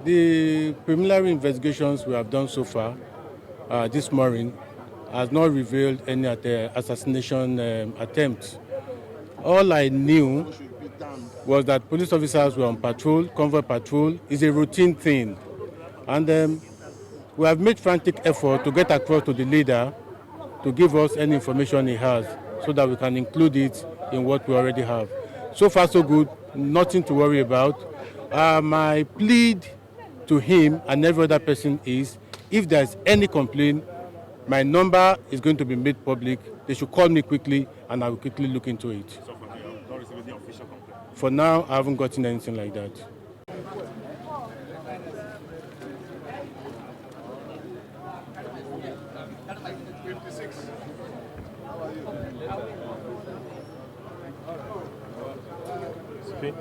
The preliminary investigations we have done so far this morning has not revealed any assassination attempt. All I knew was that police officers were on patrol, convoy patrol. Is a routine thing. And we have made frantic effort to get across to the leader to give us any information he has so that we can include it in what we already have. So far, so good. Nothing to worry about. My plea to him and every other person is, if there's any complaint, my number is going to be made public. They should call me quickly and I will quickly look into it. So for now, you have not received any official complaint? For now, I haven't gotten anything like that. Okay.